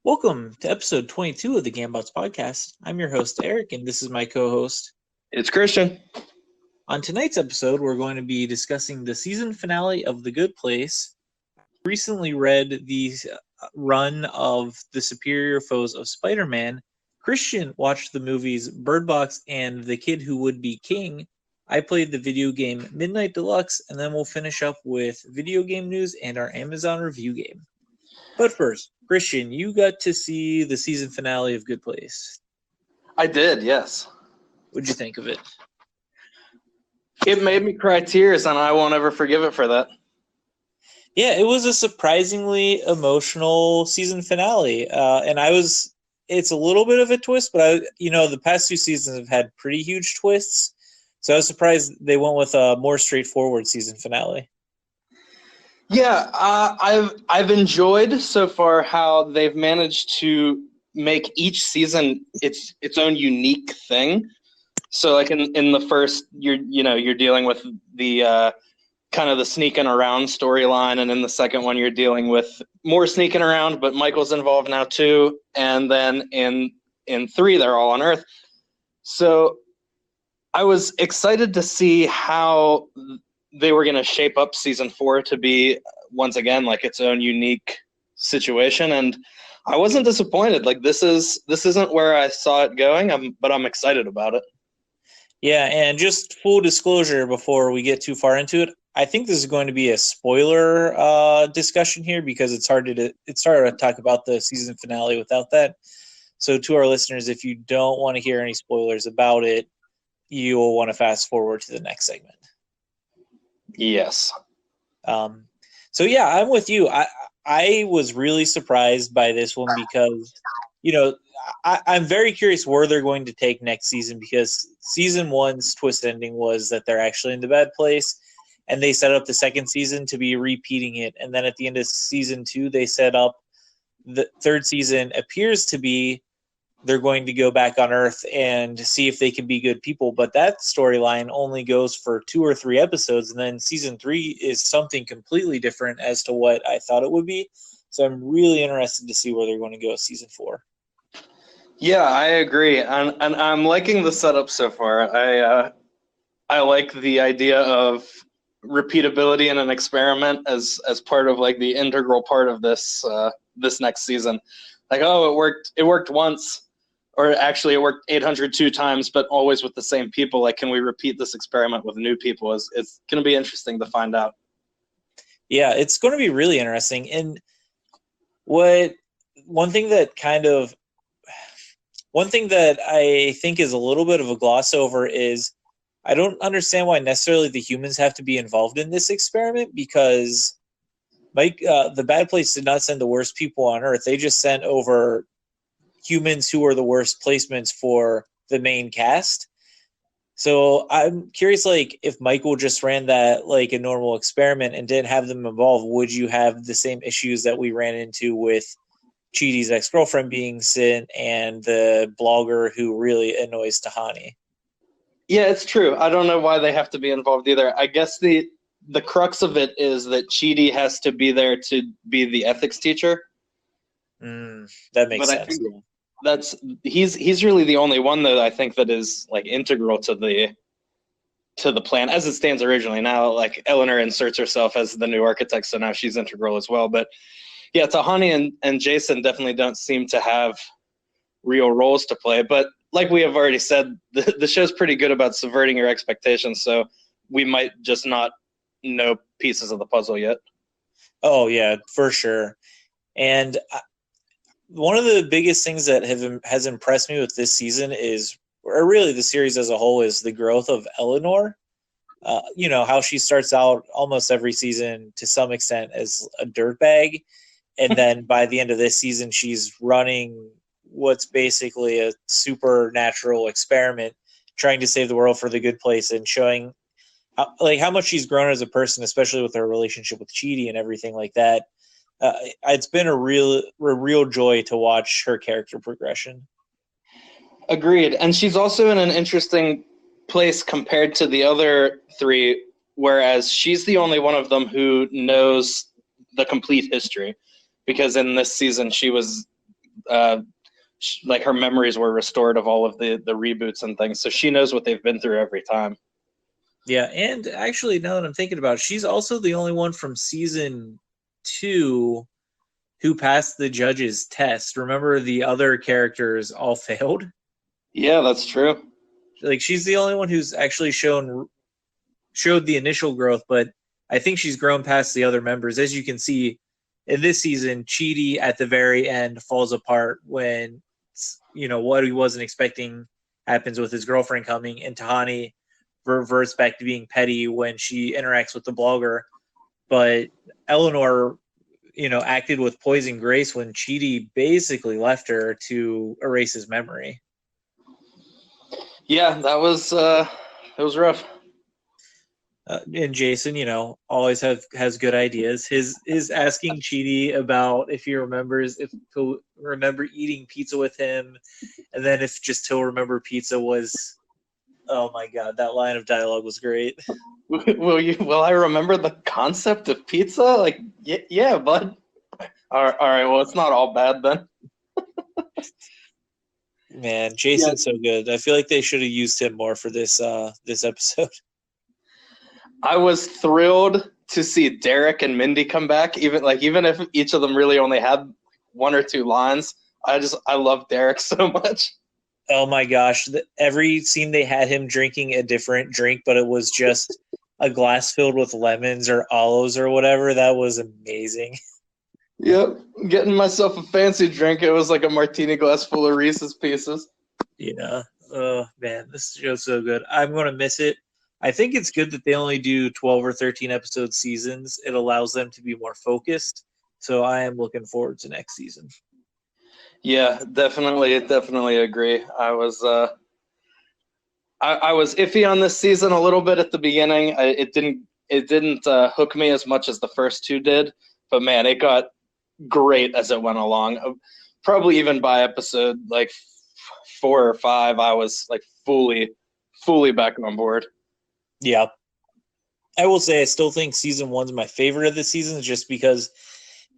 Welcome to episode 22 of the Gambots podcast. I'm your host, Eric, and this is my co host. It's Christian. On tonight's episode, we're going to be discussing the season finale of The Good Place. I recently read the run of The Superior Foes of Spider Man. Christian watched the movies Birdbox and The Kid Who Would Be King. I played the video game Midnight Deluxe, and then we'll finish up with video game news and our Amazon review game. But first, Christian, you got to see the season finale of Good Place. I did, yes. What'd you think of it? It made me cry tears, and I won't ever forgive it for that. Yeah, it was a surprisingly emotional season finale. It's a little bit of a twist, but the past two seasons have had pretty huge twists. So I was surprised they went with a more straightforward season finale. Yeah, I've enjoyed so far how they've managed to make each season its own unique thing. So, like in the first, you're dealing with the kind of the sneaking around storyline, and in the second one, you're dealing with more sneaking around, but Michael's involved now too. And then in 3, they're all on Earth. So, I was excited to see how they were going to shape up season 4 to be once again like its own unique situation, and I wasn't disappointed. Like this isn't where I saw it going, but I'm excited about it. Yeah, and just full disclosure before we get too far into it, I think this is going to be a spoiler discussion here because it's hard to talk about the season finale without that. So to our listeners, if you don't want to hear any spoilers about it, you'll want to fast forward to the next segment. Yes. So yeah, I'm with you. I was really surprised by this one because, I'm very curious where they're going to take next season because season 1's twist ending was that they're actually in the bad place, and they set up the second season to be repeating it. And then at the end of season 2, they set up the third season appears to be they're going to go back on Earth and see if they can be good people. But that storyline only goes for 2 or 3 episodes. And then season 3 is something completely different as to what I thought it would be. So I'm really interested to see where they're going to go with season 4. Yeah, I agree. And I'm liking the setup so far. I like the idea of repeatability in an experiment as part of like the integral part of this next season. Like, oh, it worked once. Or actually, it worked 802 times, but always with the same people. Like, can we repeat this experiment with new people? It's going to be interesting to find out. Yeah, it's going to be really interesting. And one thing that I think is a little bit of a gloss over is I don't understand why necessarily the humans have to be involved in this experiment because the bad place did not send the worst people on Earth. They just sent over humans who are the worst placements for the main cast. So I'm curious, like, if Michael just ran that like a normal experiment and didn't have them involved, would you have the same issues that we ran into with Chidi's ex-girlfriend being sent and the blogger who really annoys Tahani? Yeah, it's true. I don't know why they have to be involved either. I guess the crux of it is that Chidi has to be there to be the ethics teacher. That makes sense. He's really the only one though I think that is like integral to the plan as it stands originally. Now like Eleanor inserts herself as the new architect, so now she's integral as well. But yeah, Tahani and Jason definitely don't seem to have real roles to play. But like we have already said, the show's pretty good about subverting your expectations, so we might just not know pieces of the puzzle yet. Oh yeah, for sure. And one of the biggest things that has impressed me with this season or really the series as a whole, is the growth of Eleanor. How she starts out almost every season to some extent as a dirtbag, and then by the end of this season, she's running what's basically a supernatural experiment, trying to save the world for the good place, and showing how much she's grown as a person, especially with her relationship with Chidi and everything like that. It's been a real joy to watch her character progression. Agreed. And she's also in an interesting place compared to the other 3, whereas she's the only one of them who knows the complete history. Because in this season, she was like her memories were restored of all of the reboots and things, so she knows what they've been through every time. Yeah, and actually, now that I'm thinking about it, she's also the only one from season 2 who passed the judge's test. Remember, the other characters all failed? Yeah, that's true. Like, she's the only one who's actually showed the initial growth, but I think she's grown past the other members. As you can see in this season, Chidi at the very end falls apart when, what he wasn't expecting happens with his girlfriend coming, and Tahani reverts back to being petty when she interacts with the blogger. But Eleanor, acted with poison grace when Chidi basically left her to erase his memory. Yeah, that was it was rough. And Jason, always has good ideas. His asking Chidi about if he'll remember eating pizza with him, and then if just he'll remember pizza was, oh my god, that line of dialogue was great. Will I remember the concept of pizza? Like, yeah, bud. All right. Well, it's not all bad then. Man, Jason's so good. I feel like they should have used him more for this episode. I was thrilled to see Derek and Mindy come back, even if each of them really only had one or two lines. I love Derek so much. Oh my gosh. Every scene they had him drinking a different drink, but it was just a glass filled with lemons or olives or whatever. That was amazing. Yep. Getting myself a fancy drink. It was like a martini glass full of Reese's Pieces. Yeah. Oh, man. This show's so good. I'm going to miss it. I think it's good that they only do 12 or 13 episode seasons. It allows them to be more focused. So I am looking forward to next season. Yeah, definitely agree. I was iffy on this season a little bit at the beginning. It didn't hook me as much as the first two did, but man, it got great as it went along. Probably even by episode like 4 or 5, I was like fully back on board. Yeah. I will say I still think season 1's my favorite of the seasons just because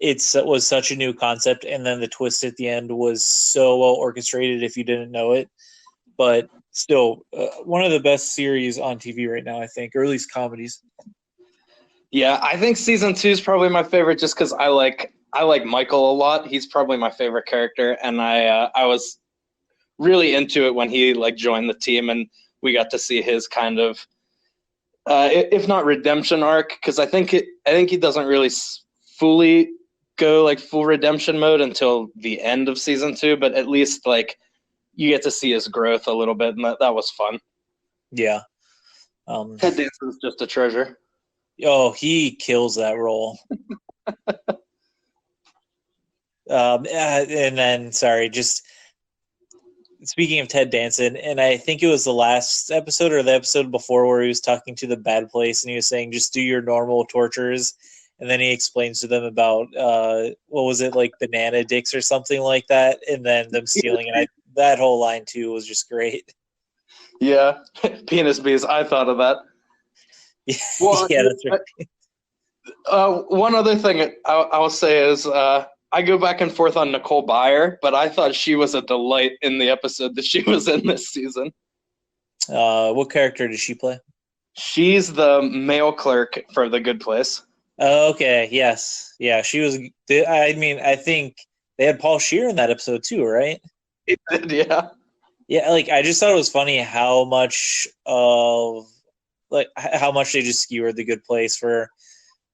it was such a new concept, and then the twist at the end was so well orchestrated if you didn't know it. But still, one of the best series on TV right now, I think, or at least comedies. Yeah, I think season 2 is probably my favorite just because I like Michael a lot. He's probably my favorite character, and I was really into it when he joined the team, and we got to see his kind of, if not redemption arc, because I think he doesn't really fully go full redemption mode until the end of season 2, but at least you get to see his growth a little bit, and that was fun. Yeah. Ted Danson's just a treasure. Oh, he kills that role. And then, sorry, just speaking of Ted Danson, and I think it was the last episode or the episode before where he was talking to the bad place and he was saying, just do your normal tortures. And then he explains to them about, what was it, banana dicks or something like that, and then them stealing it. That whole line, too, was just great. Yeah, penis bees. I thought of that. Well, yeah, that's right. One other thing I'll say is I go back and forth on Nicole Byer, but I thought she was a delight in the episode that she was in this season. What character did she play? She's the mail clerk for The Good Place. Okay, yes. Yeah, she was. I think they had Paul Scheer in that episode too, right? It did, yeah. Yeah, I just thought it was funny how much how much they just skewered The Good Place for,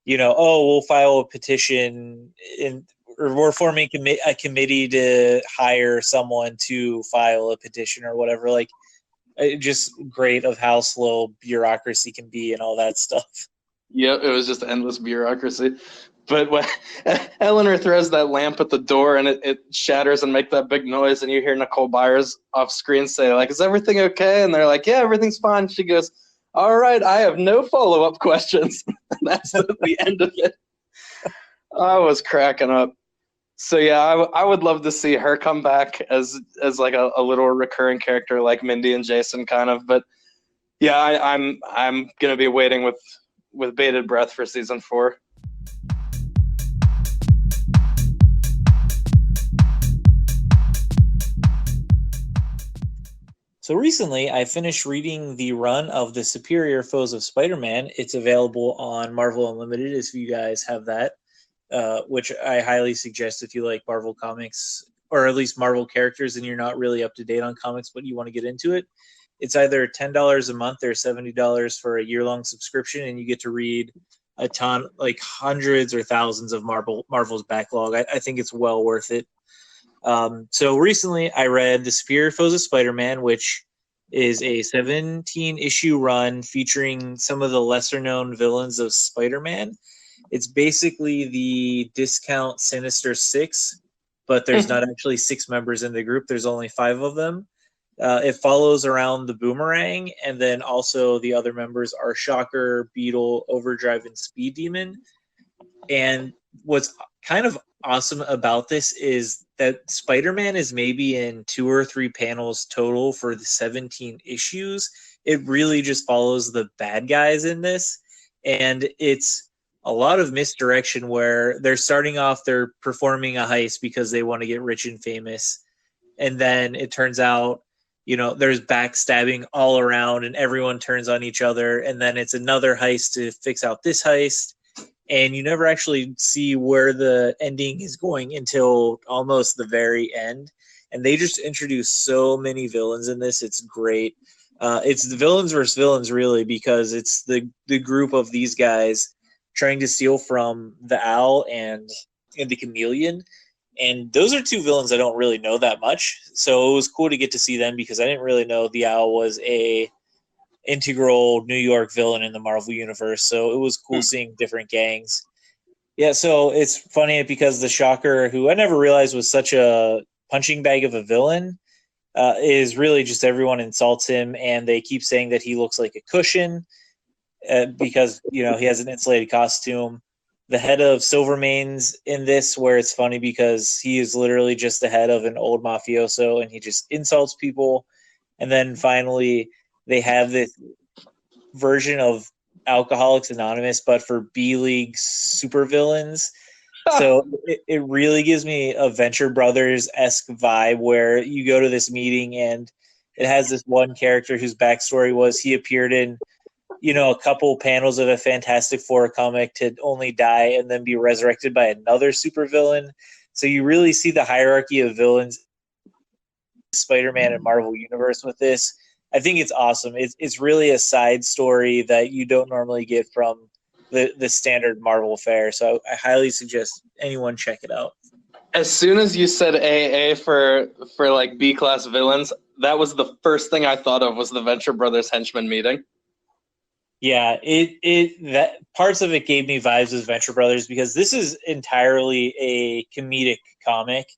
we'll file a petition or we're forming a committee to hire someone to file a petition or whatever. Just great of how slow bureaucracy can be and all that stuff. Yep, it was just endless bureaucracy. But when Eleanor throws that lamp at the door and it shatters and make that big noise, and you hear Nicole Byers off screen say, is everything okay? And they're like, yeah, everything's fine. She goes, all right, I have no follow-up questions. And that's the end of it. I was cracking up. So yeah, I would love to see her come back as a little recurring character like Mindy and Jason kind of. But yeah, I'm gonna be waiting with bated breath for season 4. So recently, I finished reading the run of the Superior Foes of Spider-Man. It's available on Marvel Unlimited if you guys have that, which I highly suggest if you like Marvel comics or at least Marvel characters and you're not really up to date on comics, but you want to get into it. It's either $10 a month or $70 for a year-long subscription, and you get to read a ton, like hundreds or thousands of Marvel's backlog. I think it's well worth it. So recently, I read The Superior Foes of Spider-Man, which is a 17-issue run featuring some of the lesser-known villains of Spider-Man. It's basically the discount Sinister Six, but there's not actually six members in the group. There's only five of them. It follows around the Boomerang, and then also the other members are Shocker, Beetle, Overdrive, and Speed Demon. And what's kind of awesome about this is that Spider-Man is maybe in 2 or 3 panels total for the 17 issues. It really just follows the bad guys in this, and it's a lot of misdirection where they're starting off, they're performing a heist because they want to get rich and famous, and then it turns out, you know, there's backstabbing all around and everyone turns on each other, and then it's another heist to fix out this heist, and you never actually see where the ending is going until almost the very end. And they just introduce so many villains in this. It's great. It's the villains versus villains, really, because it's the group of these guys trying to steal from the Owl and the Chameleon. And those are two villains I don't really know that much. So it was cool to get to see them because I didn't really know the Owl was a integral New York villain in the Marvel Universe. So it was cool seeing different gangs. Yeah, so it's funny because the Shocker, who I never realized was such a punching bag of a villain, is really just everyone insults him, and they keep saying that he looks like a cushion because, you know, he has an insulated costume. The head of Silvermane's in this, where it's funny because he is literally just the head of an old mafioso, and he just insults people. And then finally, they have this version of Alcoholics Anonymous, but for B-League supervillains. So it really gives me a Venture Brothers-esque vibe where you go to this meeting and it has this one character whose backstory was he appeared in, you know, a couple panels of a Fantastic Four comic to only die and then be resurrected by another supervillain. So you really see the hierarchy of villains Spider-Man and Marvel Universe with this. I think it's awesome. It's really a side story that you don't normally get from the standard Marvel fare. So I highly suggest anyone check it out. As soon as you said AA for like B-class villains, that was the first thing I thought of was the Venture Brothers henchman meeting. Yeah, that parts of it gave me vibes of Venture Brothers because this is entirely a comedic comic.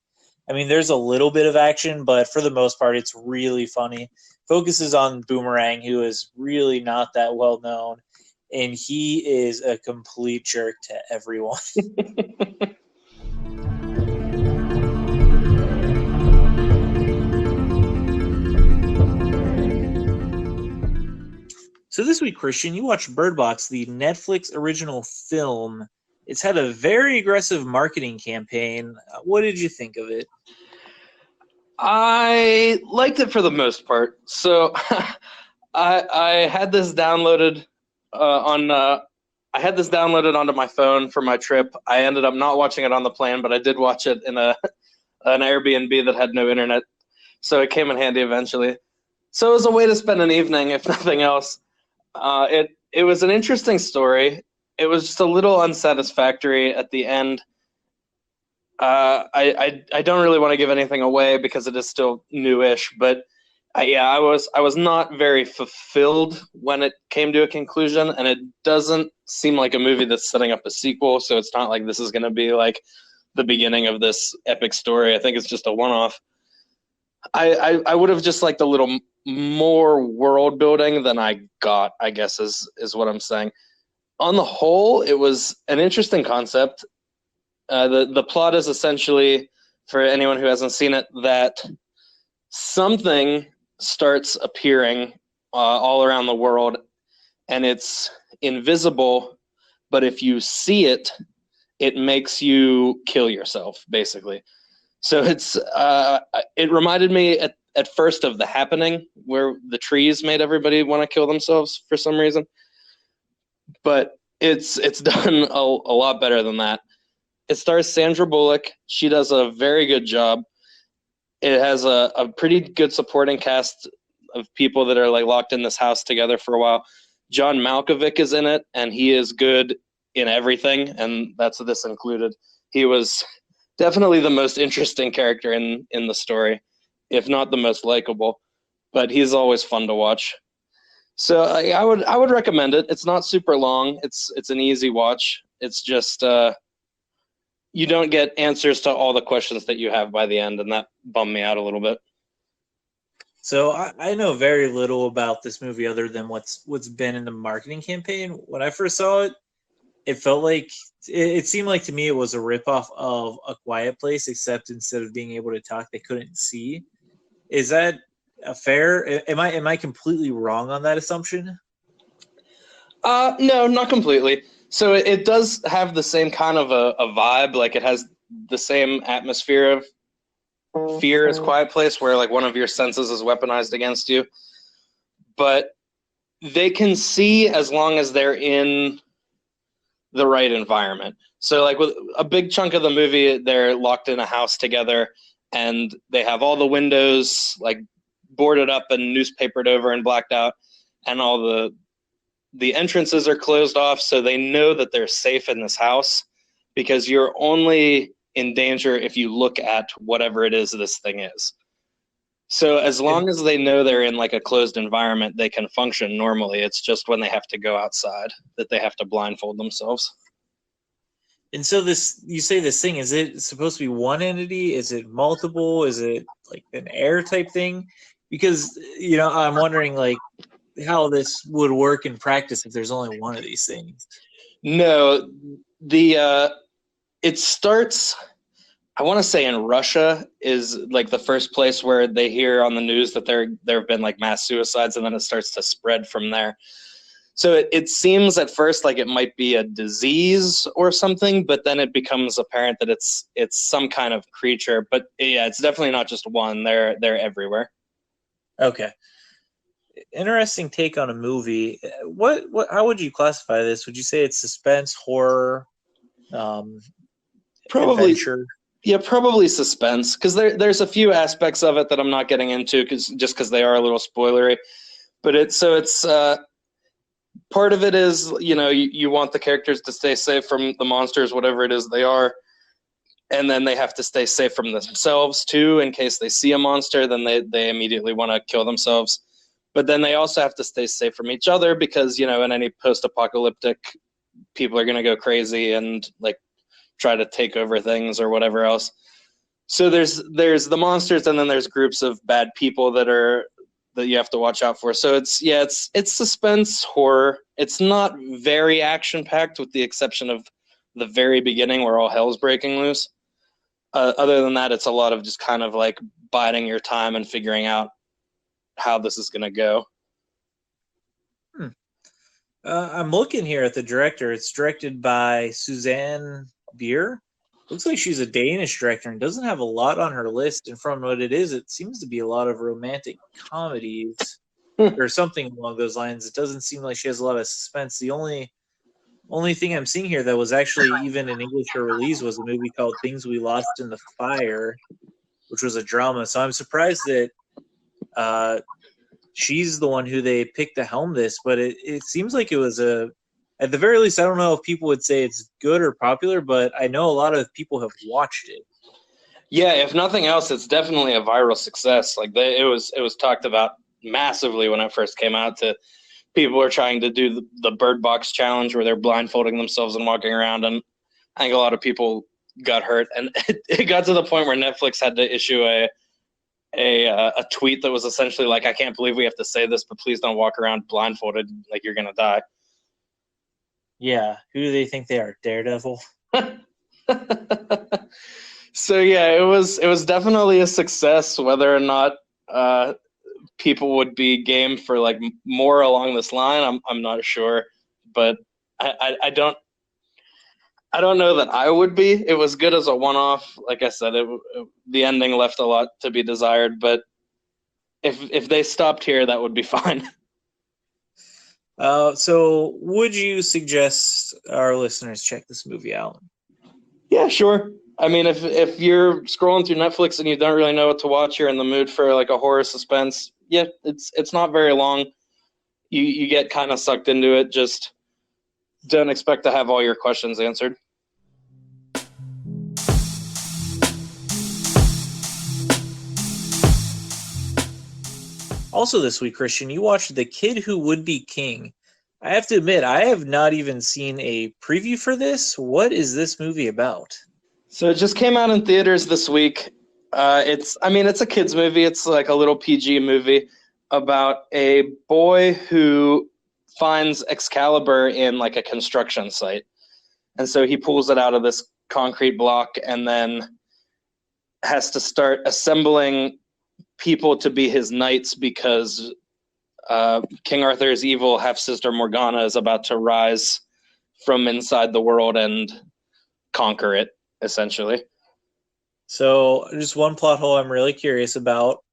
I mean, there's a little bit of action, but for the most part, it's really funny. Focuses on Boomerang, who is really not that well known, and he is a complete jerk to everyone. So this week, Christian, you watched Birdbox, the Netflix original film. It's had a very aggressive marketing campaign. What did you think of it? I liked it for the most part. So I had this downloaded I had this downloaded onto my phone for my trip. I ended up not watching it on the plane, but I did watch it in an Airbnb that had no internet, so it came in handy eventually. So it was a way to spend an evening, if nothing else. It was an interesting story. It was just a little unsatisfactory at the end. I don't really want to give anything away because it is still newish, but I was not very fulfilled when it came to a conclusion, and it doesn't seem like a movie that's setting up a sequel, so it's not like this is going to be like the beginning of this epic story. I think it's just a one-off. I would have just liked a little more world building than I got, I guess is what I'm saying. On the whole, it was an interesting concept. The plot is essentially, for anyone who hasn't seen it, that something starts appearing all around the world, and it's invisible, but if you see it, it makes you kill yourself, basically. So it reminded me at first of The Happening, where the trees made everybody want to kill themselves for some reason. But it's done a lot better than that. It stars Sandra Bullock. She does a very good job. It has a pretty good supporting cast of people that are like locked in this house together for a while. John Malkovich is in it, and he is good in everything, and that's this included. He was definitely the most interesting character in the story, if not the most likable. But he's always fun to watch. So I would recommend it. It's not super long. It's an easy watch. It's just you don't get answers to all the questions that you have by the end, and that bummed me out a little bit. So I know very little about this movie other than what's been in the marketing campaign. When I first saw it, it felt like it seemed like to me it was a ripoff of A Quiet Place, except instead of being able to talk, they couldn't see. Is that a fair? Am I completely wrong on that assumption? No, not completely. So it does have the same kind of a vibe. Like it has the same atmosphere of fear as Quiet Place, where like one of your senses is weaponized against you. But they can see as long as they're in the right environment. So like with a big chunk of the movie, they're locked in a house together, and they have all the windows like boarded up and newspapered over and blacked out, and all the entrances are closed off, so they know that they're safe in this house, because you're only in danger if you look at whatever it is this thing is. So as long as they know they're in like a closed environment, they can function normally. It's just when they have to go outside that they have to blindfold themselves. And so this, you say this thing, is it supposed to be one entity? Is it multiple? Is it like an air type thing? Because, I'm wondering like how this would work in practice if there's only one of these things. No, it starts, I want to say in Russia is like the first place where they hear on the news that there have been like mass suicides, and then it starts to spread from there. So it seems at first like it might be a disease or something, but then it becomes apparent that it's some kind of creature. But yeah, it's definitely not just one. They're everywhere. Okay. Interesting take on a movie. What how would you classify this? Would you say it's suspense, horror, Probably adventure? Yeah, probably suspense, because there's a few aspects of it that I'm not getting into because they are a little spoilery. But it's part of it is you want the characters to stay safe from the monsters, whatever it is they are, and then they have to stay safe from themselves too, in case they see a monster, then they immediately want to kill themselves. But then they also have to stay safe from each other, because in any post-apocalyptic, people are going to go crazy and like try to take over things or whatever else. So there's the monsters, and then there's groups of bad people that you have to watch out for. So it's suspense horror. It's not very action packed, with the exception of the very beginning where all hell's breaking loose. Other than that, it's a lot of just kind of like biding your time and figuring out how this is going to go. I'm looking here at the director. It's directed by Suzanne Bier. Looks like she's a Danish director and doesn't have a lot on her list. And from what it is, it seems to be a lot of romantic comedies or something along those lines. It doesn't seem like she has a lot of suspense. The only thing I'm seeing here that was actually even in English or release was a movie called Things We Lost in the Fire, which was a drama. So I'm surprised that she's the one who they picked to helm this, but it seems like it was at the very least, I don't know if people would say it's good or popular, but I know a lot of people have watched it. Yeah, if nothing else, it's definitely a viral success. Like it was talked about massively when it first came out. People were trying to do the Birdbox challenge, where they're blindfolding themselves and walking around, and I think a lot of people got hurt. And it got to the point where Netflix had to issue a tweet that was essentially like, "I can't believe we have to say this, but please don't walk around blindfolded, like you're gonna die." Yeah, who do they think they are? Daredevil? So yeah, it was definitely a success. Whether or not people would be game for like more along this line, I'm not sure, but I don't know that I would be. It was good as a one-off. Like I said, the ending left a lot to be desired, but if they stopped here, that would be fine. So would you suggest our listeners check this movie out? Yeah, sure. I mean, if you're scrolling through Netflix and you don't really know what to watch, you're in the mood for like a horror suspense. Yeah, it's not very long. You get kind of sucked into it. Just don't expect to have all your questions answered. Also this week, Christian, you watched The Kid Who Would Be King. I have to admit, I have not even seen a preview for this. What is this movie about? So it just came out in theaters this week. It's a kids movie. It's like a little PG movie about a boy who finds Excalibur in like a construction site. And so he pulls it out of this concrete block and then has to start assembling people to be his knights because King Arthur's evil half-sister Morgana is about to rise from inside the world and conquer it, essentially. So, just one plot hole I'm really curious about.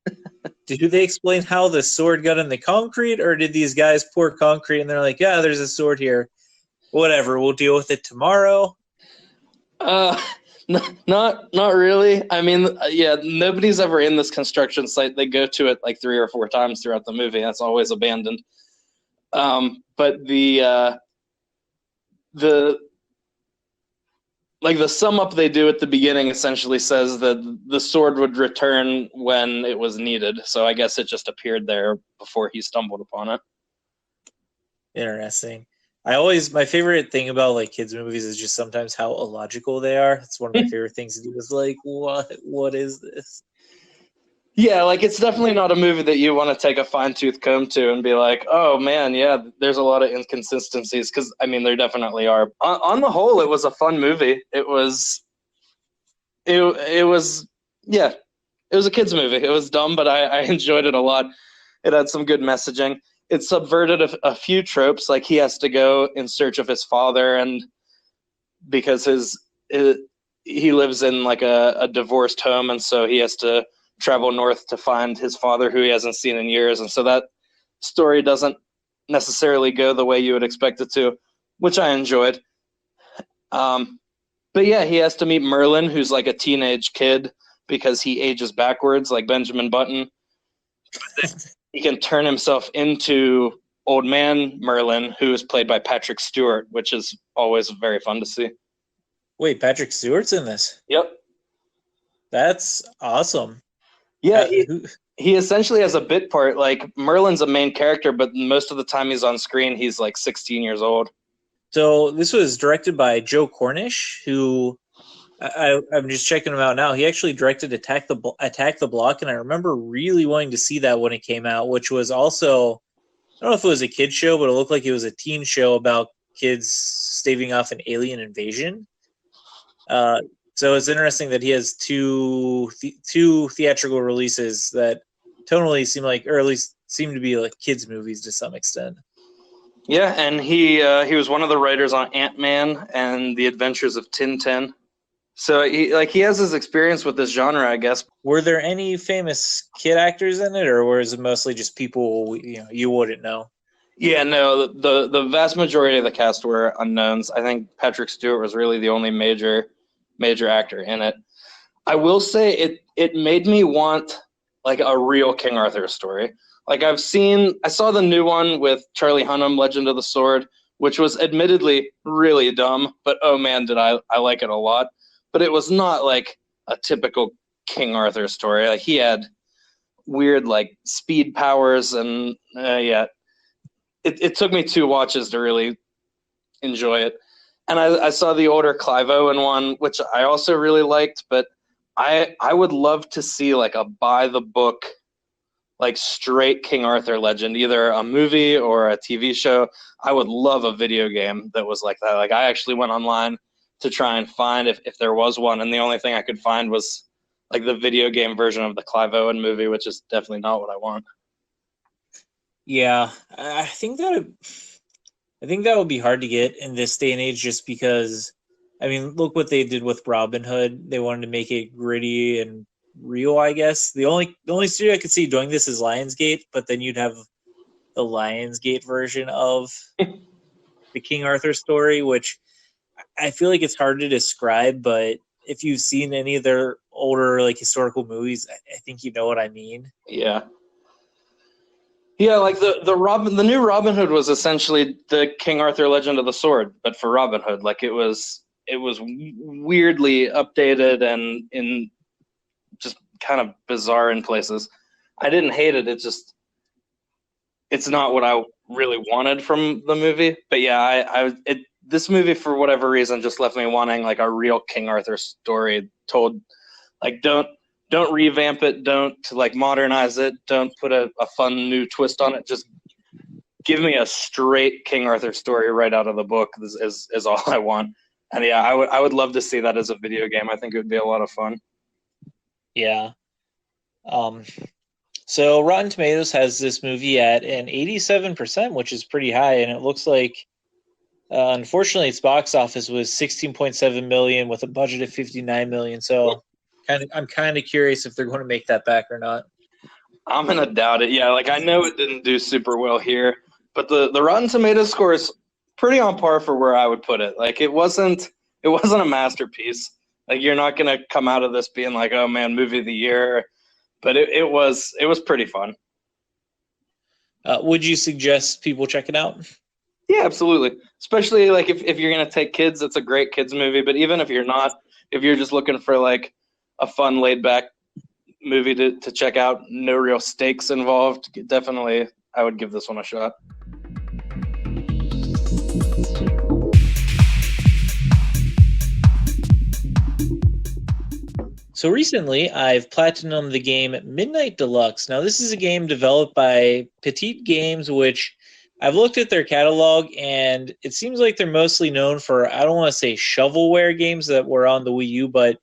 Did they explain how the sword got in the concrete, or did these guys pour concrete and they're like, yeah, there's a sword here. Whatever, we'll deal with it tomorrow? Not really. I mean, yeah, nobody's ever in this construction site. They go to it like 3 or 4 times throughout the movie. That's always abandoned. But the sum up they do at the beginning essentially says that the sword would return when it was needed. So I guess it just appeared there before he stumbled upon it. Interesting. My favorite thing about like kids movies is just sometimes how illogical they are. It's one of my favorite things to do is like, what is this? Yeah, like it's definitely not a movie that you want to take a fine-tooth comb to and be like, oh man, yeah, there's a lot of inconsistencies, because I mean there definitely are. On the whole, it was a fun movie. It was a kids movie. It was dumb, but I enjoyed it a lot. It had some good messaging. It subverted a few tropes, like he has to go in search of his father, and because he lives in like a divorced home, and so he has to travel north to find his father, who he hasn't seen in years, and so that story doesn't necessarily go the way you would expect it to, which I enjoyed. But yeah, he has to meet Merlin, who's like a teenage kid because he ages backwards, like Benjamin Button. He can turn himself into old man Merlin, who is played by Patrick Stewart, which is always very fun to see. Wait, Patrick Stewart's in this? Yep. That's awesome. Yeah, he essentially has a bit part. Like, Merlin's a main character, but most of the time he's on screen, he's like 16 years old. So this was directed by Joe Cornish, who I'm just checking him out now. He actually directed Attack the Block, and I remember really wanting to see that when it came out, which was also, I don't know if it was a kid's show, but it looked like it was a teen show about kids staving off an alien invasion. So it's interesting that he has two theatrical releases that tonally seem like, or at least seem to be like kids' movies to some extent. Yeah, and he was one of the writers on Ant-Man and The Adventures of Tintin. So he has his experience with this genre, I guess. Were there any famous kid actors in it, or was it mostly just people you wouldn't know? Yeah, no, the vast majority of the cast were unknowns. I think Patrick Stewart was really the only major actor in it. I will say it made me want like a real King Arthur story. Like I saw the new one with Charlie Hunnam, Legend of the Sword, which was admittedly really dumb, but oh man, did I like it a lot. But it was not like a typical King Arthur story. Like he had weird like speed powers, and it took me 2 watches to really enjoy it. And I saw the older Clive Owen one, which I also really liked, but I would love to see like a by the book, like straight King Arthur legend, either a movie or a TV show. I would love a video game that was like that. Like I actually went online to try and find if there was one, and the only thing I could find was like the video game version of the Clive Owen movie, which is definitely not what I want. Yeah, I think that would be hard to get in this day and age, just because, I mean, look what they did with Robin Hood. They wanted to make it gritty and real, I guess. The only studio I could see doing this is Lionsgate, but then you'd have the Lionsgate version of the King Arthur story, which I feel like it's hard to describe, but if you've seen any of their older like historical movies, I think you know what I mean. Yeah. Yeah, like the new Robin Hood was essentially the King Arthur Legend of the Sword, but for Robin Hood. Like it was weirdly updated and in just kind of bizarre in places. I didn't hate it. It's not what I really wanted from the movie. But yeah, this movie for whatever reason just left me wanting like a real King Arthur story told. Like don't revamp it, don't like modernize it, don't put a fun new twist on it. Just give me a straight King Arthur story right out of the book is all I want. And yeah, I would love to see that as a video game. I think it would be a lot of fun. Yeah. So Rotten Tomatoes has this movie at an 87%, which is pretty high, and it looks like unfortunately its box office was 16.7 million with a budget of 59 million. So I'm kind of curious if they're going to make that back or not. I'm gonna doubt it. Yeah, like I know it didn't do super well here, but the Rotten Tomatoes score is pretty on par for where I would put it. Like it wasn't a masterpiece. Like you're not gonna come out of this being like, oh man, movie of the year. But it was pretty fun. Would you suggest people check it out? Yeah, absolutely. Especially like if you're gonna take kids, it's a great kids movie. But even if you're not, if you're just looking for like a fun, laid back movie to check out, no real stakes involved, definitely I would give this one a shot. So recently, I've platinumed the game Midnight Deluxe. Now, this is a game developed by Petite Games, which I've looked at their catalog, and it seems like they're mostly known for, I don't want to say shovelware games that were on the Wii U, but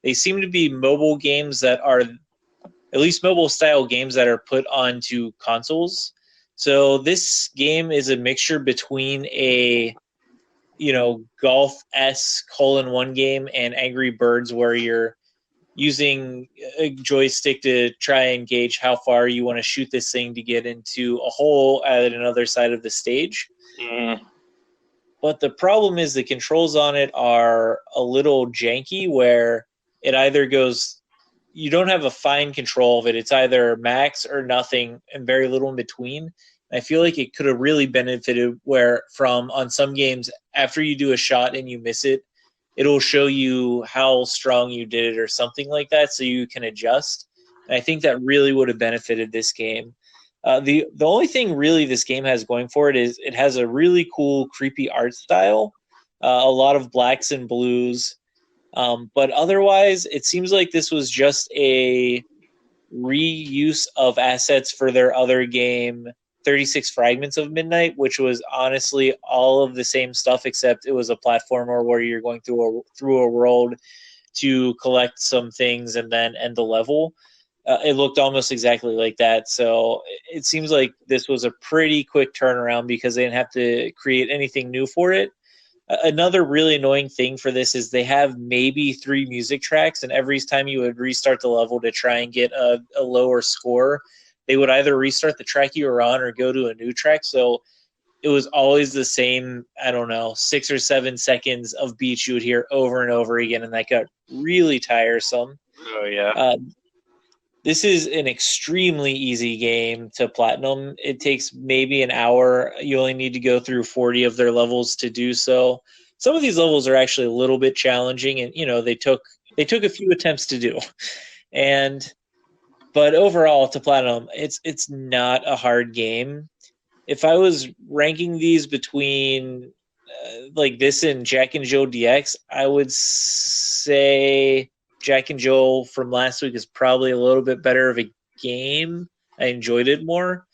they seem to be mobile games that are, at least mobile-style games that are put onto consoles. So this game is a mixture between a, golf-esque hole-in-one game and Angry Birds, where you're using a joystick to try and gauge how far you want to shoot this thing to get into a hole at another side of the stage. But the problem is the controls on it are a little janky, where it either goes, you don't have a fine control of it. It's either max or nothing and very little in between. I feel like it could have really benefited on some games, after you do a shot and you miss it, it'll show you how strong you did it or something like that, so you can adjust. And I think that really would have benefited this game. The only thing really this game has going for it is it has a really cool, creepy art style, a lot of blacks and blues. But otherwise, it seems like this was just a reuse of assets for their other game, 36 Fragments of Midnight, which was honestly all of the same stuff, except it was a platformer where you're going through a world to collect some things and then end the level. It looked almost exactly like that. So it seems like this was a pretty quick turnaround because they didn't have to create anything new for it. Another really annoying thing for this is they have maybe 3 music tracks, and every time you would restart the level to try and get a lower score, they would either restart the track you were on or go to a new track. So it was always the same, 6 or 7 seconds of beats you would hear over and over again, and that got really tiresome. Oh, yeah. This is an extremely easy game to platinum. It takes maybe an hour. You only need to go through 40 of their levels to do so. Some of these levels are actually a little bit challenging, and they took a few attempts to do. But overall, to platinum, it's not a hard game. If I was ranking these between like this and Jack and Jill DX, I would say Jack and Jill from last week is probably a little bit better of a game. I enjoyed it more.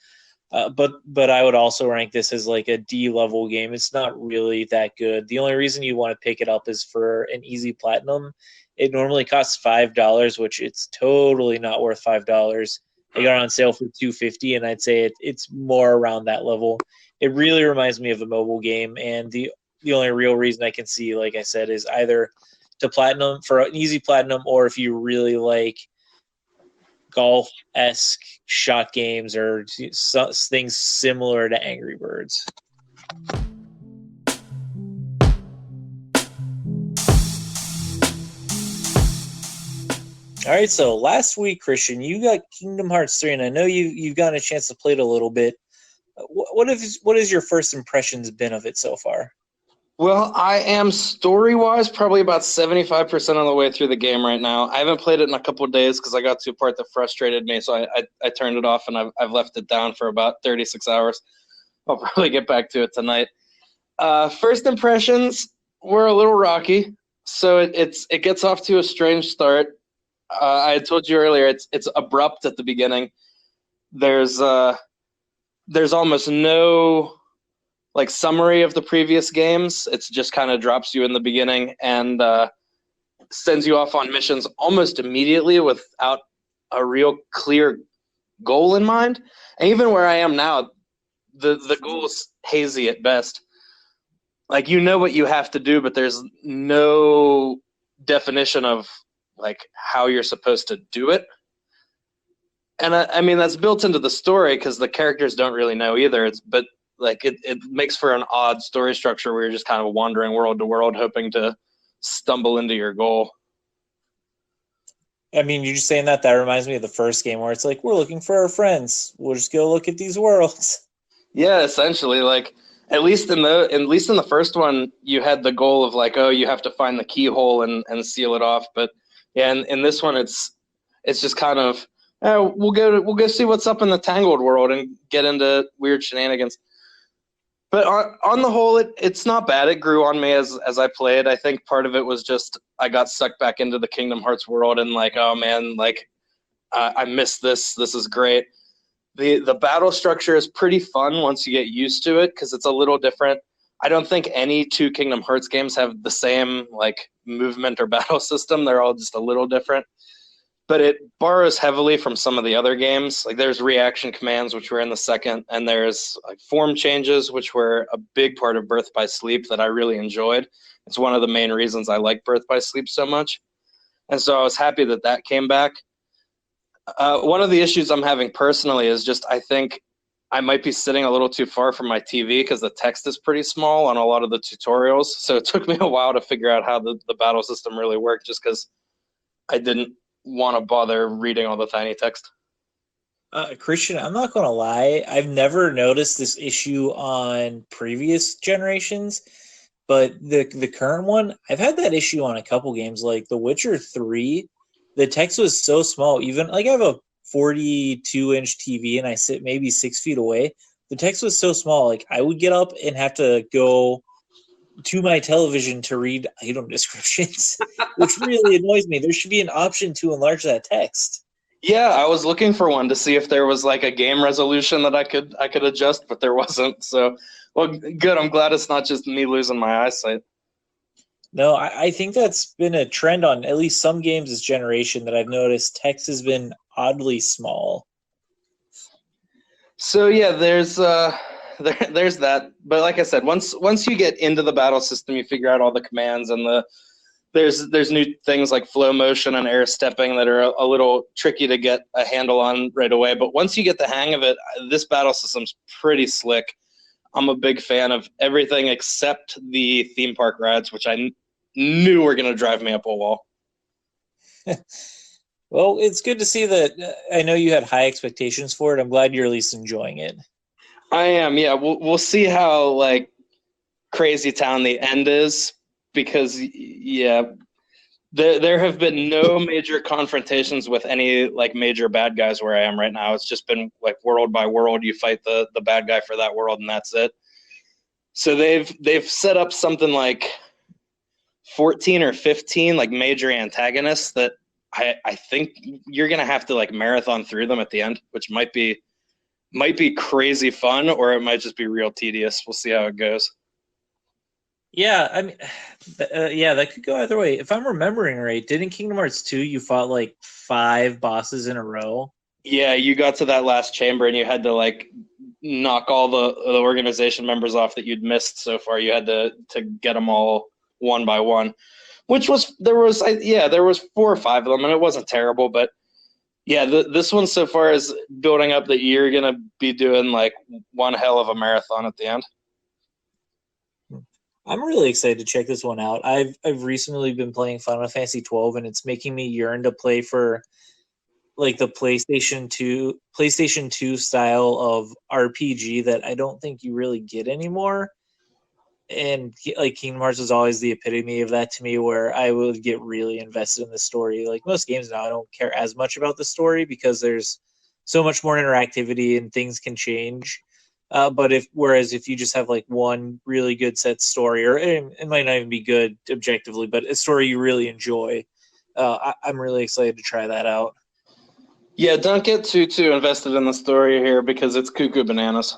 But I would also rank this as like a D level game. It's not really that good. The only reason you want to pick it up is for an easy platinum. It normally costs $5, which it's totally not worth $5. I got it on sale for $2.50, and I'd say it's more around that level. It really reminds me of a mobile game, and the only real reason I can see, like I said, is either to platinum for an easy platinum, or if you really like golf-esque shot games or things similar to Angry Birds. All right, so last week, Christian, you got Kingdom Hearts 3, and I know you've gotten a chance to play it a little bit. What has your first impressions been of it so far? Well, I am story-wise probably about 75% of the way through the game right now. I haven't played it in a couple of days because I got to a part that frustrated me, so I turned it off, and I've left it down for about 36 hours. I'll probably get back to it tonight. First impressions were a little rocky, so it gets off to a strange start. I had told you earlier it's abrupt at the beginning. There's almost no like summary of the previous games. It's just kind of drops you in the beginning and sends you off on missions almost immediately without a real clear goal in mind. And even where I am now, the goal is hazy at best. Like, you know what you have to do, but there's no definition of like how you're supposed to do it. And I mean, that's built into the story because the characters don't really know either. But like it makes for an odd story structure where you're just kind of wandering world to world, hoping to stumble into your goal. I mean, you're just saying that reminds me of the first game where it's like, we're looking for our friends. We'll just go look at these worlds. Yeah, essentially. Like, at least in the first one, you had the goal of like, oh, you have to find the keyhole and seal it off. But yeah, in this one, it's just kind of, we'll go see what's up in the Tangled world and get into weird shenanigans. But on the whole, it's not bad. It grew on me as I played. I think part of it was just I got sucked back into the Kingdom Hearts world and like, oh man, like I missed this. This is great. The battle structure is pretty fun once you get used to it because it's a little different. I don't think any two Kingdom Hearts games have the same like movement or battle system. They're all just a little different. But it borrows heavily from some of the other games. Like, there's reaction commands, which were in the second, and there's like form changes, which were a big part of Birth by Sleep that I really enjoyed. It's one of the main reasons I like Birth by Sleep so much. And so I was happy that came back. One of the issues I'm having personally is just I think I might be sitting a little too far from my TV because the text is pretty small on a lot of the tutorials. So it took me a while to figure out how the battle system really worked just because I didn't want to bother reading all the tiny text. Christian, I'm not going to lie. I've never noticed this issue on previous generations, but the current one, I've had that issue on a couple games. Like The Witcher 3, the text was so small. Even like I have a 42-inch TV and I sit maybe 6 feet away. The text was so small. Like, I would get up and have to go to my television to read item descriptions, which really annoys me. There should be an option to enlarge that text. Yeah, I was looking for one to see if there was like a game resolution that I could adjust, but there wasn't. So, well, good. I'm glad it's not just me losing my eyesight. No, I think that's been a trend on at least some games this generation that I've noticed. Text has been oddly small. So yeah, there's that. But like I said, once you get into the battle system, you figure out all the commands and there's new things like flow motion and air stepping that are a little tricky to get a handle on right away. But once you get the hang of it, this battle system's pretty slick. I'm a big fan of everything except the theme park rides, which I knew were going to drive me up a wall. Well, it's good to see that. I know you had high expectations for it. I'm glad you're at least enjoying it. I am, yeah. We'll see how like crazy town the end is because yeah, there have been no major confrontations with any like major bad guys where I am right now. It's just been like world by world. You fight the bad guy for that world, and that's it. So they've set up something like 14 or 15 like major antagonists that I think you're gonna have to like marathon through them at the end, which might be crazy fun, or it might just be real tedious. We'll see how it goes. Yeah, I mean, yeah, that could go either way. If I'm remembering right, didn't Kingdom Hearts 2 you fought like 5 bosses in a row? Yeah, you got to that last chamber and you had to like knock all the organization members off that you'd missed so far. You had to get them all one by one, which was there was 4 or 5 of them, and it wasn't terrible, but Yeah, this one so far is building up that you're gonna be doing like one hell of a marathon at the end. I'm really excited to check this one out. I've recently been playing Final Fantasy 12, and it's making me yearn to play for like the PlayStation 2 style of RPG that I don't think you really get anymore. And like Kingdom Hearts is always the epitome of that to me, where I would get really invested in the story. Like most games now, I don't care as much about the story because there's so much more interactivity and things can change. But whereas if you just have like one really good set story, or it might not even be good objectively, but a story you really enjoy, I'm really excited to try that out. Yeah, don't get too invested in the story here because it's cuckoo bananas.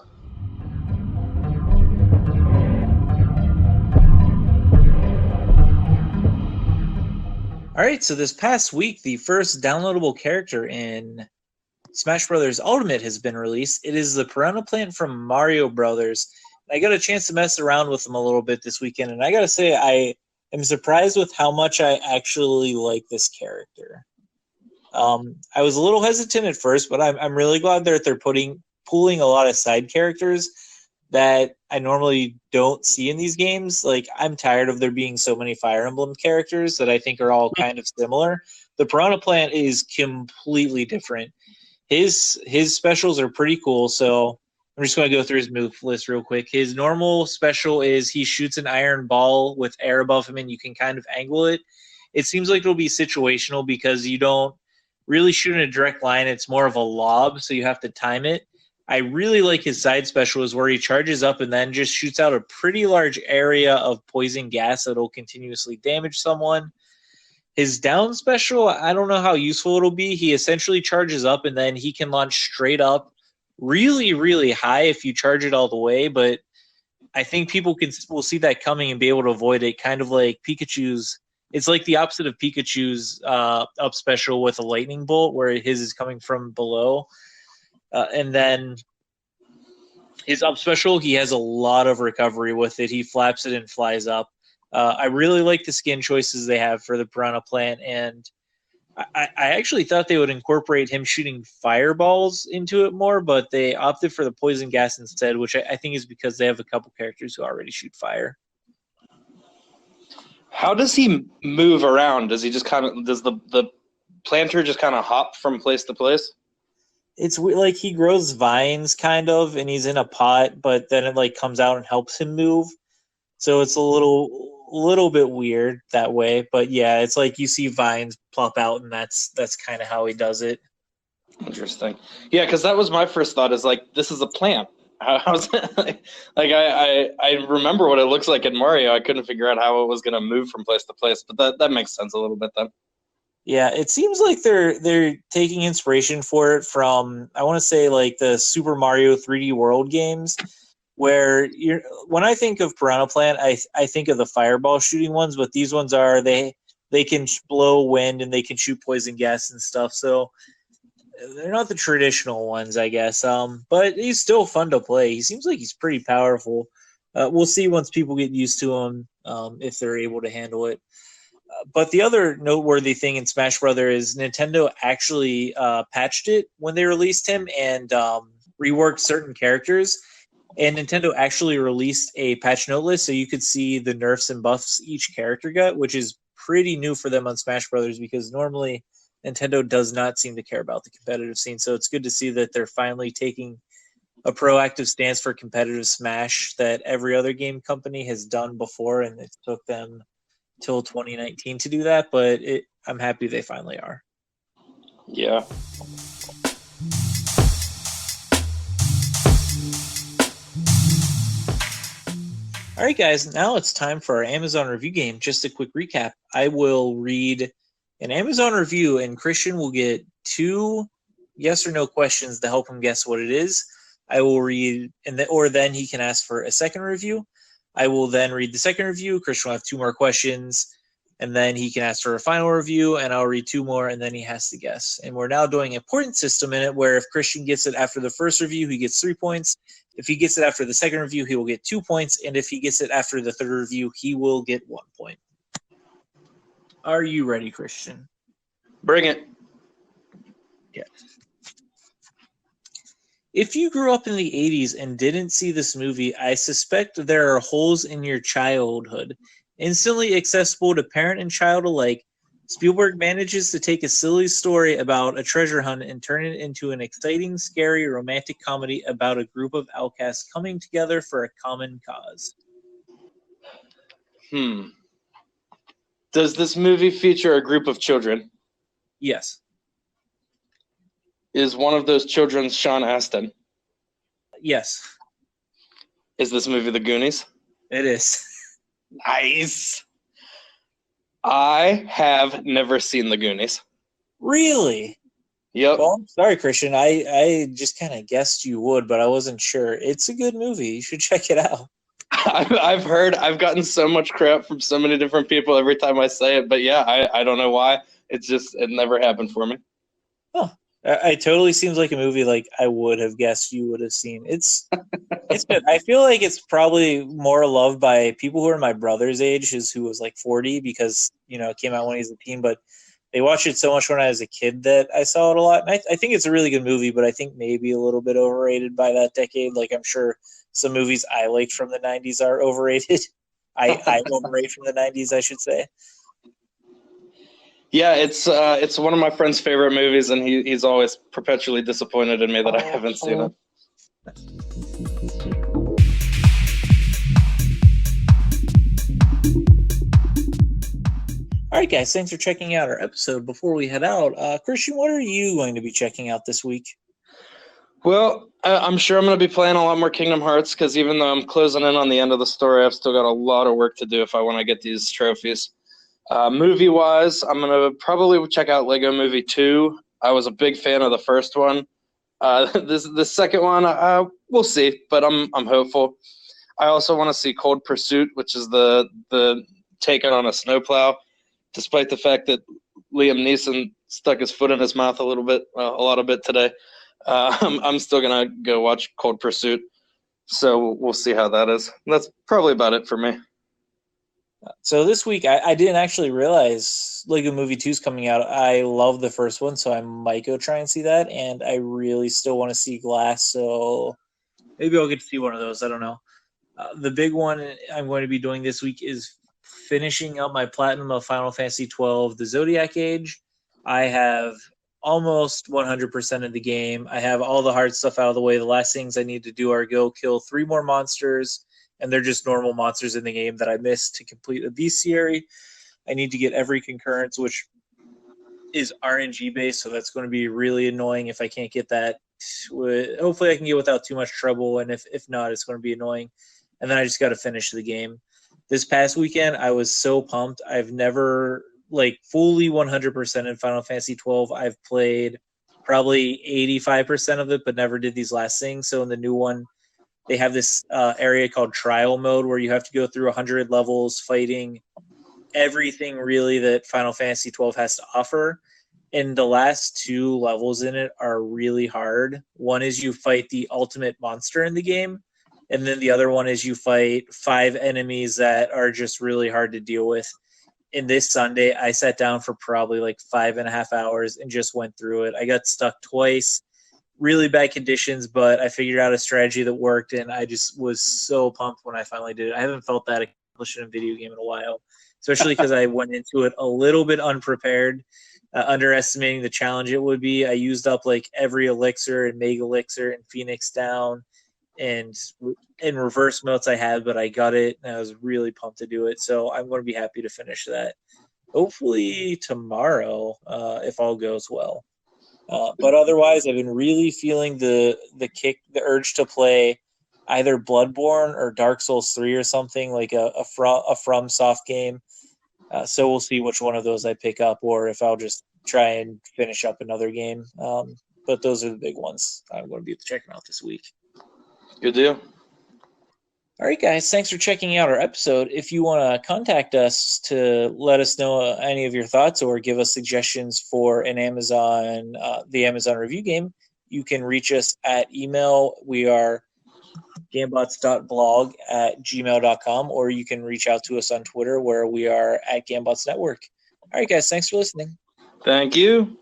All right, so this past week, the first downloadable character in Smash Brothers Ultimate has been released. It is the Piranha Plant from Mario Brothers. I got a chance to mess around with them a little bit this weekend, and I gotta say, I am surprised with how much I actually like this character. I was a little hesitant at first, but I'm really glad that they're pulling a lot of side characters that I normally don't see in these games. Like I'm tired of there being so many Fire Emblem characters that I think are all kind of similar. The Piranha Plant is completely different. His specials are pretty cool, so I'm just going to go through his move list real quick. His normal special is he shoots an iron ball with air above him, and you can kind of angle it. It seems like it'll be situational because you don't really shoot in a direct line. It's more of a lob, so you have to time it. I really like his side special is where he charges up and then just shoots out a pretty large area of poison gas that'll continuously damage someone. His down special, I don't know how useful it'll be. He essentially charges up and then he can launch straight up really, really high if you charge it all the way, but I think people will see that coming and be able to avoid it, kind of like Pikachu's. It's like the opposite of Pikachu's up special with a lightning bolt, where his is coming from below. And then his up special, he has a lot of recovery with it. He flaps it and flies up. I really like the skin choices they have for the Piranha Plant, and I actually thought they would incorporate him shooting fireballs into it more, but they opted for the poison gas instead, which I think is because they have a couple characters who already shoot fire. How does he move around? Does he just does the planter just kind of hop from place to place? It's like he grows vines kind of, and he's in a pot, but then it like comes out and helps him move. So it's a little bit weird that way, but yeah, it's like you see vines plop out, and that's kind of how he does it. Interesting. Yeah, because that was my first thought. Is like this is a plant. How's it? I remember what it looks like in Mario. I couldn't figure out how it was going to move from place to place, but that makes sense a little bit then. Yeah, it seems like they're taking inspiration for it from, I want to say, like the Super Mario 3D World games, where when I think of Piranha Plant, I think of the fireball shooting ones, but these ones are they can blow wind and they can shoot poison gas and stuff. So they're not the traditional ones, I guess. But he's still fun to play. He seems like he's pretty powerful. We'll see once people get used to him, if they're able to handle it. But the other noteworthy thing in Smash Brother is Nintendo actually patched it when they released him and reworked certain characters. And Nintendo actually released a patch note list so you could see the nerfs and buffs each character got, which is pretty new for them on Smash Brothers because normally Nintendo does not seem to care about the competitive scene. So it's good to see that they're finally taking a proactive stance for competitive Smash that every other game company has done before, and it took them till 2019 to do that, but I'm happy they finally are. Yeah. All right, guys, now it's time for our Amazon review game. Just a quick recap. I will read an Amazon review, and Christian will get 2 yes or no questions to help him guess what it is. I will read, or then he can ask for a second review. I will then read the second review. Christian will have 2 more questions, and then he can ask for a final review, and I'll read 2 more, and then he has to guess. And we're now doing a point system in it, where if Christian gets it after the first review, he gets 3 points. If he gets it after the second review, he will get 2 points, and if he gets it after the third review, he will get 1 point. Are you ready, Christian? Bring it. Yeah. If you grew up in the 80s and didn't see this movie, I suspect there are holes in your childhood. Instantly accessible to parent and child alike, Spielberg manages to take a silly story about a treasure hunt and turn it into an exciting, scary, romantic comedy about a group of outcasts coming together for a common cause. Does this movie feature a group of children? Yes. Is one of those children Sean Astin? Yes. Is this movie The Goonies? It is. Nice. I have never seen The Goonies. Really? Yep. Well, I'm sorry, Christian. I just kind of guessed you would, but I wasn't sure. It's a good movie. You should check it out. I've heard, I've gotten so much crap from so many different people every time I say it, but yeah, I don't know why. It never happened for me. Oh, it totally seems like a movie like I would have guessed you would have seen. It's good. I feel like it's probably more loved by people who are my brother's age, who was like 40, because it came out when he was a teen, but they watched it so much when I was a kid that I saw it a lot. And I think it's a really good movie, but I think maybe a little bit overrated by that decade. Like, I'm sure some movies I liked from the 90s are overrated. I overrate from the 90s, I should say. Yeah, it's one of my friend's favorite movies, and he's always perpetually disappointed in me that I haven't seen it. All right, guys, thanks for checking out our episode. Before we head out, Christian, what are you going to be checking out this week? Well, I'm sure I'm going to be playing a lot more Kingdom Hearts, because even though I'm closing in on the end of the story, I've still got a lot of work to do if I want to get these trophies. Movie-wise, I'm going to probably check out Lego Movie 2. I was a big fan of the first one. The second one, we'll see, but I'm hopeful. I also want to see Cold Pursuit, which is the take on a snowplow, despite the fact that Liam Neeson stuck his foot in his mouth a lot of bit today. I'm still going to go watch Cold Pursuit, so we'll see how that is. That's probably about it for me. So this week, I didn't actually realize Lego Movie 2 is coming out. I love the first one, so I might go try and see that, and I really still want to see Glass, so maybe I'll get to see one of those. I don't know. The big one I'm going to be doing this week is finishing up my platinum of Final Fantasy XII, the Zodiac Age. I have almost 100% of the game. I have all the hard stuff out of the way. The last things I need to do are go kill 3 more monsters, and they're just normal monsters in the game that I missed to complete a bestiary. I need to get every concurrence, which is RNG based, so that's going to be really annoying if I can't get that. Hopefully I can get without too much trouble, and if not, it's going to be annoying. And then I just got to finish the game. This past weekend, I was so pumped. I've never fully 100% in Final Fantasy 12. I've played probably 85% of it, but never did these last things. So in the new one, they have this area called trial mode where you have to go through 100 levels fighting everything really that Final Fantasy 12 has to offer. And the last 2 levels in it are really hard. One is you fight the ultimate monster in the game, and then the other one is you fight 5 enemies that are just really hard to deal with. And this Sunday, I sat down for probably 5.5 hours and just went through it. I got stuck twice, really bad conditions, but I figured out a strategy that worked, and I just was so pumped when I finally did it. I haven't felt that accomplished in a video game in a while, especially because I went into it a little bit unprepared, underestimating the challenge it would be. I used up every elixir and mega elixir and Phoenix down, and in reverse modes I had, but I got it, and I was really pumped to do it. So I'm going to be happy to finish that. Hopefully tomorrow, if all goes well. But otherwise, I've been really feeling the urge to play either Bloodborne or Dark Souls 3 or something, like a FromSoft game. So we'll see which one of those I pick up, or if I'll just try and finish up another game. But those are the big ones I'm going to be checking out this week. Good deal. All right, guys, thanks for checking out our episode. If you want to contact us to let us know any of your thoughts or give us suggestions for the Amazon review game, you can reach us at email. We are gambots.blog@gmail.com, or you can reach out to us on Twitter, where we are at Gambots Network. All right, guys, thanks for listening. Thank you.